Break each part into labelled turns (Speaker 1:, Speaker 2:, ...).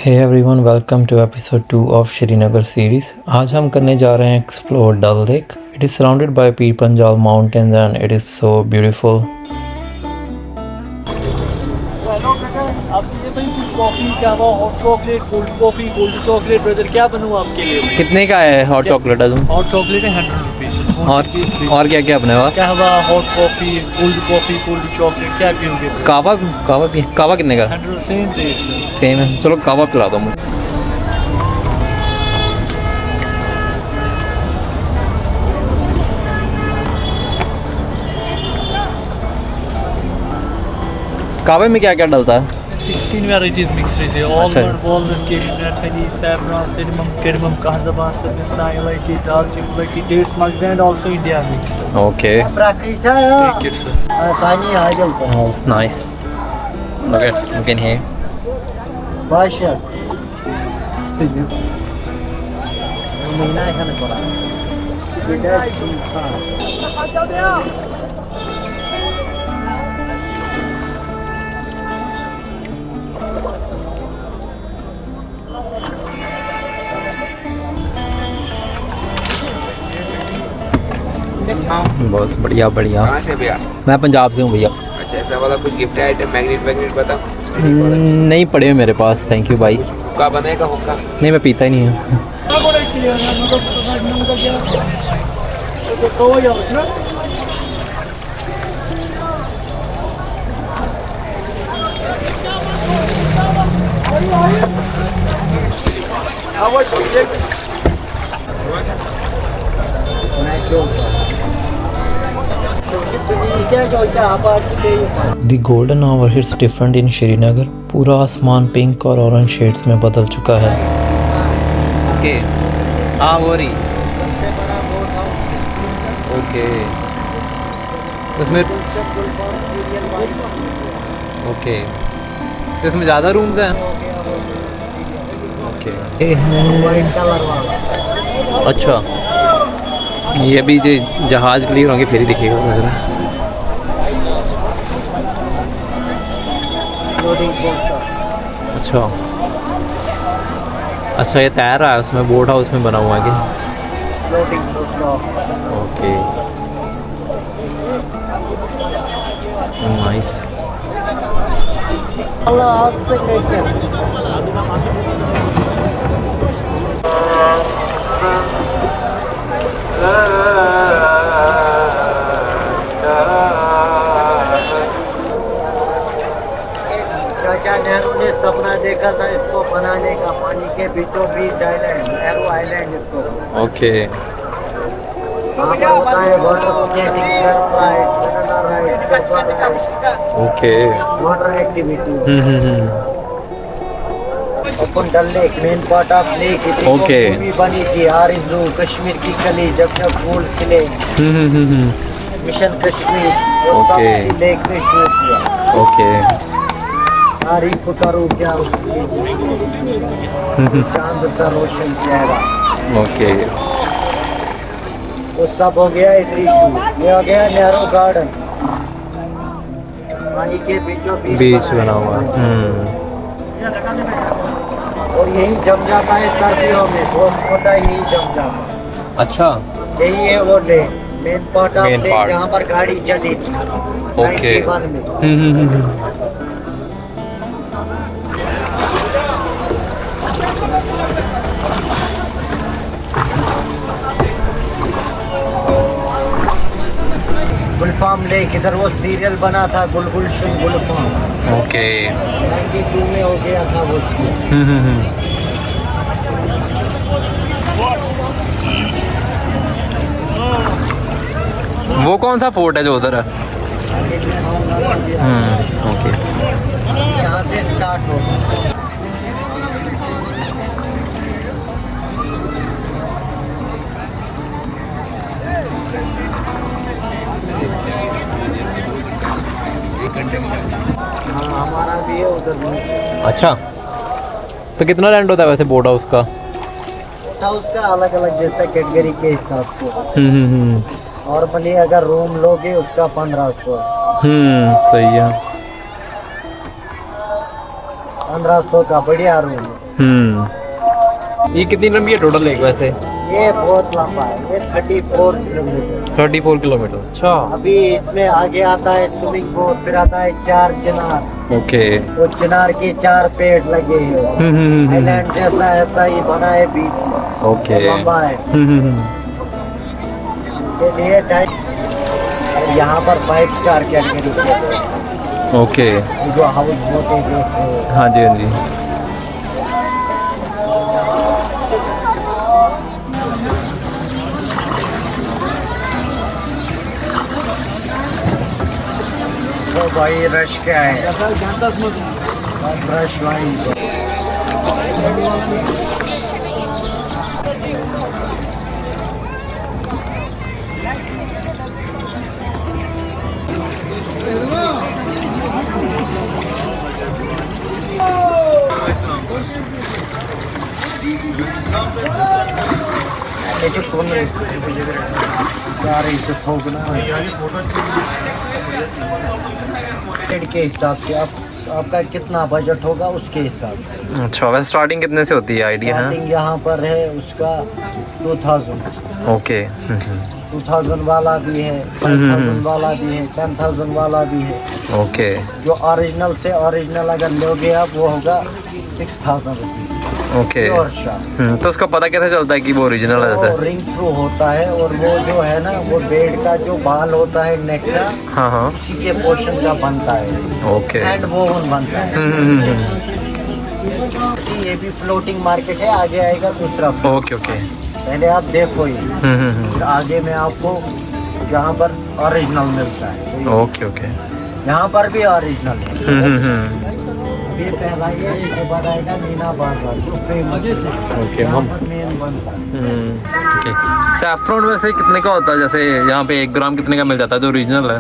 Speaker 1: Hey everyone, welcome to episode 2 of Srinagar series. आज हम करने जा रहे हैं explore Dal lake. It is surrounded by Pir Panjal mountains and it is so beautiful.
Speaker 2: Coffee क्या हुआ, hot chocolate, cold coffee, cold chocolate, brother क्या बनूँ आपके लिए?
Speaker 1: कितने का है हॉट चॉकलेट?
Speaker 2: हॉट चॉकलेट है 100 रुपीज़।
Speaker 1: और क्या क्या अपने पास?
Speaker 2: क्या हुआ, हॉट कॉफी, कोल्ड चॉकलेट, क्या पियोगे?
Speaker 1: कावा कितने का?
Speaker 2: 100 सेम टेस्ट है।
Speaker 1: सेम है, चलो कावा पिला दो मुझे। कावे में क्या क्या डलता है?
Speaker 2: 16 वेराइटीज मिक्स रहते हैं। Almond, walnut, cashew nut, honey, saffron, cinnamon, cardamom, काजबान, सब्ज़, इलायची, दालचीनी, इलायची, dates, mugs and also India mix.
Speaker 1: Okay,
Speaker 2: Thank you, sir.
Speaker 1: that's nice. Look at, you can hear. बस बढ़िया बढ़िया।
Speaker 3: कहाँ से भैया?
Speaker 1: मैं पंजाब से हूँ भैया।
Speaker 3: अच्छा, ऐसा वाला कुछ गिफ्ट आइटम, मैग्नेट बता।
Speaker 1: नहीं पड़े हैं मेरे पास, थैंक यू भाई।
Speaker 3: हुक्का बनेगा हुक्का?
Speaker 1: नहीं, मैं पीता ही नहीं हूँ। The golden hour hits different in Srinagar. पूरा आसमान पिंक और ऑरेंज शेड्स में बदल चुका है। ओके, हाँ वो रही। ओके, उसमें ओके, तो इसमें ज़्यादा रूम्स हैं? ओके, अच्छा, ये भी जो जहाज़ क्लियर होंगे फिर ही दिखेगा लग रहा है। अच्छा अच्छा, ये तैर रहा है उसमें, बोट हाउस में बना हुआ है कि? Okay, nice.
Speaker 4: चाचा नेहरू ने सपना देखा था इसको बनाने का, पानी के बीचों बीच आइलैंड, नेहरू आइलैंड इसको।
Speaker 1: ओके,
Speaker 4: वहाँ पर होता है water skating, surf ride, banana ride, scuba ride,
Speaker 1: okay,
Speaker 4: water activity. Open Dal lake, main part of lake.
Speaker 1: Okay.
Speaker 4: Movie बनी थी आरज़ू, कश्मीर की कली, जब जब फूल खिले, मिशन कश्मीर, वो सब
Speaker 1: ओके।
Speaker 4: इसी लेक में शूट किया।
Speaker 1: ओके,
Speaker 4: तारीफ करूँ क्या उसकी, चांद सा रोशन चेहरा।
Speaker 1: ओके,
Speaker 4: वो सब हो गया इधर शूट। ये हो गया नेहरू गार्डन, पानी के बीचों
Speaker 1: बीच बना हुआ है।
Speaker 4: और यही जम जाता है सर्दियों में, बहुत मोटा यही जम जाता है।
Speaker 1: अच्छा,
Speaker 4: यही है वो lake, main part of
Speaker 1: Main
Speaker 4: lake,
Speaker 1: part।
Speaker 4: जहाँ पर गाड़ी चली थी
Speaker 1: ओके।
Speaker 4: 91 में। गुलफाम लेक, इधर वो सीरियल बना था गुलगुलशन गुलफाम,
Speaker 1: ओके।
Speaker 4: 92 में हो गया था वो शूट।
Speaker 1: वो कौन सा फोर्ट है जो उधर है? ओके,
Speaker 4: यहाँ से स्टार्ट होगा। हाँ, हमारा भी है उधर नीचे।
Speaker 1: अच्छा, तो कितना रेंट होता है वैसे बोट हाउस का?
Speaker 4: था उसका अलग अलग जैसा कैटेगरी के हिसाब से। और भले अगर रूम लोगे उसका 1500।
Speaker 1: सही है।
Speaker 4: 1500 का बढ़िया रूम।
Speaker 5: ये कितनी लंबी है टोटल लेक वैसे?
Speaker 4: ये बहुत लंबा है, ये 34 किलोमीटर।
Speaker 5: 34 किलोमीटर। अच्छा।
Speaker 4: अभी इसमें आगे आता है स्विमिंग पूल, फिर आता है 4 चिनार।
Speaker 5: ओके।
Speaker 4: वो चिनार के 4 पेड़ लगे हैं। आइलैंड जैसा ऐसा ही बना है बीच में।
Speaker 5: ओके।
Speaker 4: लंबा है। के लिए टाइम। यहाँ पर 5 स्टार कैटेगरी।
Speaker 5: ओके।
Speaker 4: जो हाउस बोटें देख रहे हो।
Speaker 5: हाँ जी, हाँ जी।
Speaker 4: तो भाई रश क्या है? Rush wine. जो कौन तो ठोकना के हिसाब से आपका कितना बजट होगा उसके हिसाब से।
Speaker 5: अच्छा, वैसे स्टार्टिंग कितने से होती है आइडिया है?
Speaker 4: स्टार्टिंग यहाँ पर है उसका 2000।
Speaker 5: ओके।
Speaker 4: 2000 वाला भी है, 5000 वाला भी है, 10,000 वाला भी है।
Speaker 5: ओके।
Speaker 4: जो ओरिजिनल से ओरिजिनल अगर लोगे आप वो होगा 6000 रुपीज़।
Speaker 5: ओके।
Speaker 4: Pure shark.
Speaker 5: तो उसका पता कैसे चलता है कि वो ओरिजिनल है?
Speaker 4: वो रिंग थ्रू होता है और वो जो है ना वो बेड का जो बाल होता है नेक का,
Speaker 5: हाँ हाँ।
Speaker 4: उसी के पोर्शन का बनता है।
Speaker 5: ओके।
Speaker 4: एंड वोवन बनता है। ये भी फ्लोटिंग मार्केट है, आगे आएगा दूसरा।
Speaker 5: Okay okay.
Speaker 4: पहले आप देखो ये, फिर आगे में आपको जहाँ पर ओरिजिनल मिलता है।
Speaker 5: Okay okay.
Speaker 4: यहाँ पर भी ओरिजिनल है। ये पहला ये, इसके बाद आएगा मीना बाजार जो फेमस है।
Speaker 5: ओके।
Speaker 4: यहाँ पर मेन बनता है।
Speaker 5: ओके। सैफरन वैसे कितने का होता है? जैसे यहाँ पे 1 ग्राम कितने का मिल जाता है जो ओरिजिनल है?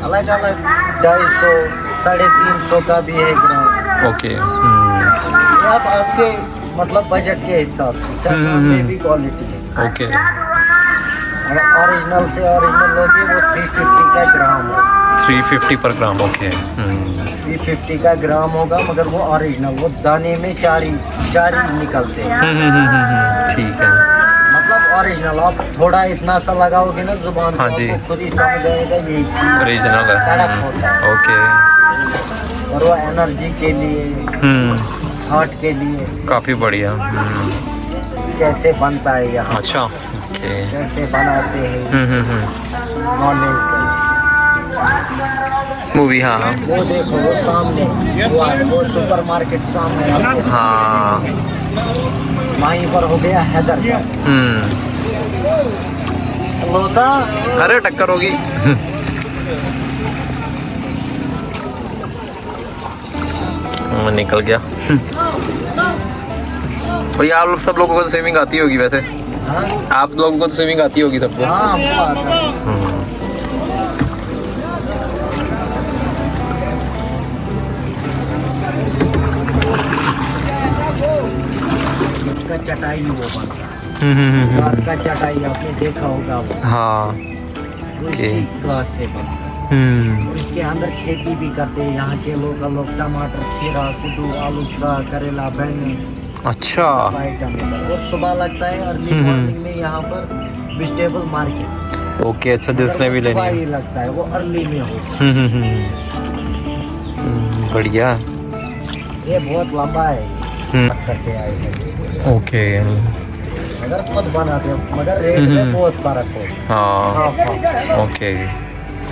Speaker 4: अलग अलग 250, 350 का भी है ग्राम।
Speaker 5: ओके।
Speaker 4: आप आपके मतलब बजट के हिसाब से सैफरन में भी क्वालिटी है।
Speaker 5: ओके।
Speaker 4: अगर ओरिजिनल से ओरिजिनल लोगे वो 350 का ग्राम है।
Speaker 5: 350 पर ग्राम। ओके।
Speaker 4: 350 का ग्राम होगा, मगर वो ओरिजिनल, वो दाने में चार ही निकलते हैं।
Speaker 5: ठीक है।
Speaker 4: मतलब ओरिजिनल आप थोड़ा इतना सा लगाओगे ना जुबान
Speaker 5: हाँ
Speaker 4: को,
Speaker 5: जी।
Speaker 4: आपको खुद ही समझ आएगा ये
Speaker 5: ओरिजिनल है।
Speaker 4: कड़क होता है।
Speaker 5: ओके।
Speaker 4: और वो एनर्जी के लिए, हार्ट के लिए
Speaker 5: काफ़ी बढ़िया।
Speaker 4: कैसे बनता है यहाँ,
Speaker 5: अच्छा। ओके।
Speaker 4: कैसे बनाते हैं, नॉलेज।
Speaker 5: मूवी। हाँ।
Speaker 4: वो देखो वो सामने, वो सुपरमार्केट सामने आपके
Speaker 5: हाँ।
Speaker 4: वहीं पर हो गया हैदर का। लोता
Speaker 5: अरे टक्कर होगी। निकल गया। और ये आप लोग सब लोगों को तो स्विमिंग आती होगी वैसे?
Speaker 4: हाँ
Speaker 5: आप लोगों को तो स्विमिंग आती होगी सबको?
Speaker 4: हाँ हमको आता है। इसका चटाई वो बनता है, घास का चटाई आपने देखा होगा वो।
Speaker 5: हाँ।
Speaker 4: वो इसी घास से बनता है। और इसके अंदर खेती भी करते हैं यहाँ के लोग टमाटर, खीरा, कद्दू, आलू, साग, करेला, बैंगन।
Speaker 5: अच्छा।
Speaker 4: आइटम बहुत सुबह लगता है अर्ली मॉर्निंग में यहाँ पर वेजिटेबल मार्केट।
Speaker 5: ओके। अच्छा, जिसने भी लेनी
Speaker 4: सुबह
Speaker 5: है।
Speaker 4: ही लगता है, वो अर्ली में होता है।
Speaker 5: बढ़िया।
Speaker 4: ये बहुत लंबा है। करके आए हैं इसको।
Speaker 5: ओके।
Speaker 4: मगर खुद बनाते हैं, मगर रेट में बहुत फर्क है।
Speaker 5: हाँ।
Speaker 4: हाँ।
Speaker 5: ओके।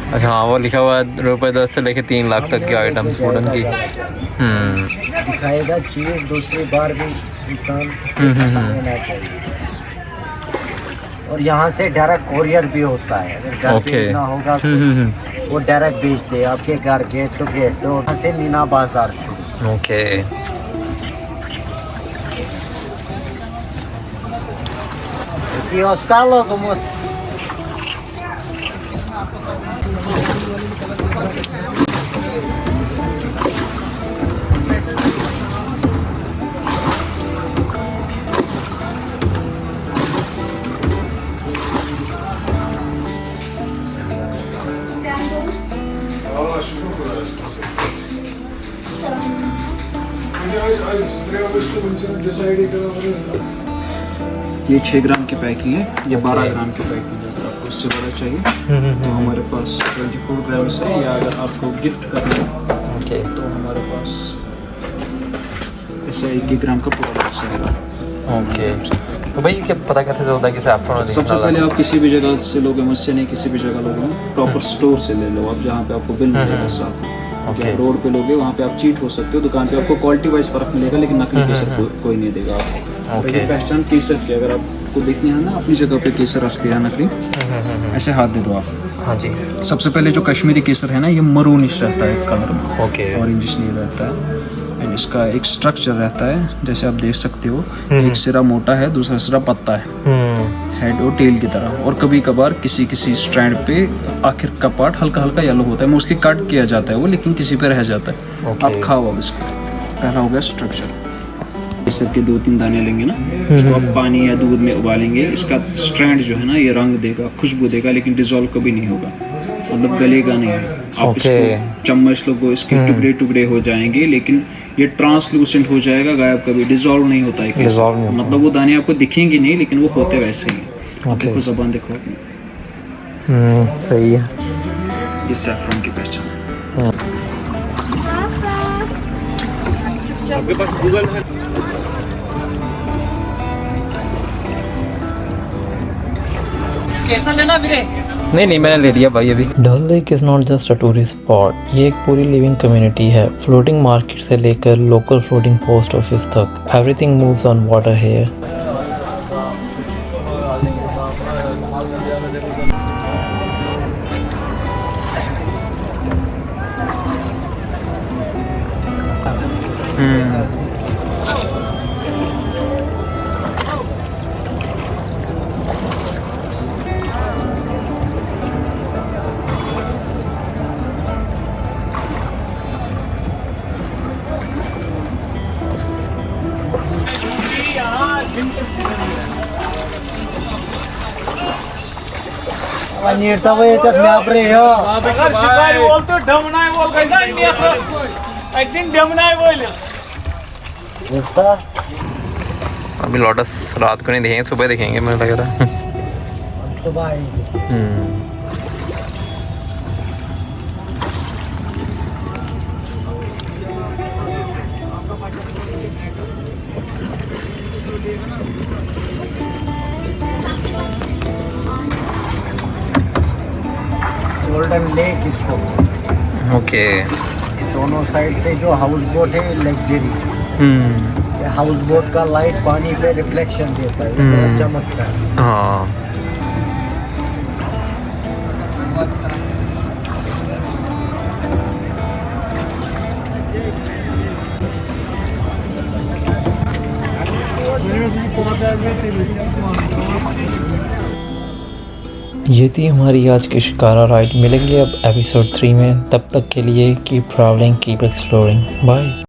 Speaker 5: अच्छा, हाँ, वो लिखा हुआ है ₹10 से लेके 3 लाख तक की आइटम्स वुडन की।
Speaker 4: दिखाएगा चीज दूसरी बार भी इंसान लेना चाहिए। और यहाँ से डायरेक्ट कोरियर भी होता है, अगर घर भेजना होगा तो वो डायरेक्ट भेजते हैं आपके घर, गेट टू गेट। तो वहाँ से मीना बाजार शुरू।
Speaker 5: ओके।
Speaker 4: Oscar lo como
Speaker 6: ये 6 ग्राम की पैकिंग है, ये 12 ग्राम की पैकिंग है। अगर आपको उससे बड़ा चाहिए तो हमारे पास 24 ग्राम है, या अगर आपको गिफ्ट करना है
Speaker 1: ओके
Speaker 6: तो हमारे पास ऐसा 1 ग्राम का पूरा बॉक्स है।
Speaker 1: ओके। तो भाई क्या पता कैसे चलता है कि सैफरन
Speaker 6: सबसे पहले आप किसी भी जगह से लोगे, मुझसे नहीं, किसी भी जगह लोगे, प्रॉपर स्टोर से ले लो आप, जहाँ पे आपको बिल मिलेगा साफ।
Speaker 1: ओके।
Speaker 6: रोड पे लोगे वहाँ पे आप चीट हो सकते हो, दुकान पे आपको क्वालिटी वाइज फर्क मिलेगा, लेकिन नकली केसर कोई नहीं देगा आपको।
Speaker 1: ओके।
Speaker 6: ये पहचान केसर की, अगर आपको देखनी है ना अपनी जगह पे केसर असली या नकली, ऐसे हाथ दे दो आप।
Speaker 1: हाँ जी।
Speaker 6: सबसे पहले जो कश्मीरी केसर है ना, ये मरूनिश रहता है कलर में,
Speaker 1: ओके।
Speaker 6: ऑरेंजिश नहीं रहता है। एंड इसका एक स्ट्रक्चर रहता है, जैसे आप देख सकते हो, एक सिरा मोटा है, दूसरा सिरा पत्ता है, हेड और टेल की तरह। और कभी कभार किसी किसी स्ट्रैंड पे आखिर का पार्ट हल्का हल्का येलो होता है, मोस्टली कट किया जाता है वो, लेकिन किसी पे रह जाता है।
Speaker 1: ओके।
Speaker 6: आप खाओ अब इसको। पहला हो गया स्ट्रक्चर। केसर के 2-3 दाने लेंगे ना, इसको आप पानी या दूध में उबालेंगे। इसका स्ट्रैंड जो है ना, ये रंग देगा, खुशबू देगा, लेकिन डिजोल्व कभी नहीं होगा, मतलब गलेगा नहीं। आप
Speaker 1: ओके।
Speaker 6: इसको चम्मच लोगो, इसके टुकड़े टुकड़े हो जाएंगे, लेकिन ये ट्रांसलूसेंट हो जाएगा, गायब, कभी डिजोल्व नहीं होता है केसर।
Speaker 1: Dissolve नहीं होता।
Speaker 6: मतलब वो दाने आपको दिखेंगे नहीं, लेकिन वो होते वैसे ही हैं।
Speaker 1: ओके।
Speaker 6: देखो जबान देखो अपनी,
Speaker 1: सही है।
Speaker 6: ये सैफरन की पहचान है।
Speaker 3: आपके पास गूगल है?
Speaker 2: कैसा लेना वीरे?
Speaker 5: नहीं मैंने ले लिया भाई अभी।
Speaker 1: Dal lake is not just a tourist spot, ये एक पूरी लिविंग कम्युनिटी है। फ्लोटिंग मार्केट से लेकर लोकल फ्लोटिंग पोस्ट ऑफिस तक, everything moves on water here.
Speaker 2: अगर शिकारी बोल तो डमनाई बोल कैसा इंडिया थ्रस्ट एक दिन डमनाई बोल
Speaker 5: अभी लोटस रात को नहीं देखेंगे, सुबह देखेंगे मुझे लग रहा है।
Speaker 4: सुबह आएंगे। गोल्डन लेक इसको,
Speaker 5: ओके।
Speaker 4: दोनों साइड से जो हाउस बोट है लग्जरी, हाउस बोट का लाइट पानी पे रिफ्लेक्शन देता है, बड़ा चमकता है।
Speaker 5: हाँ
Speaker 1: ये थी हमारी आज की शिकारा राइड। मिलेंगे अब एपिसोड 3 में, तब तक के लिए keep travelling, keep exploring, bye.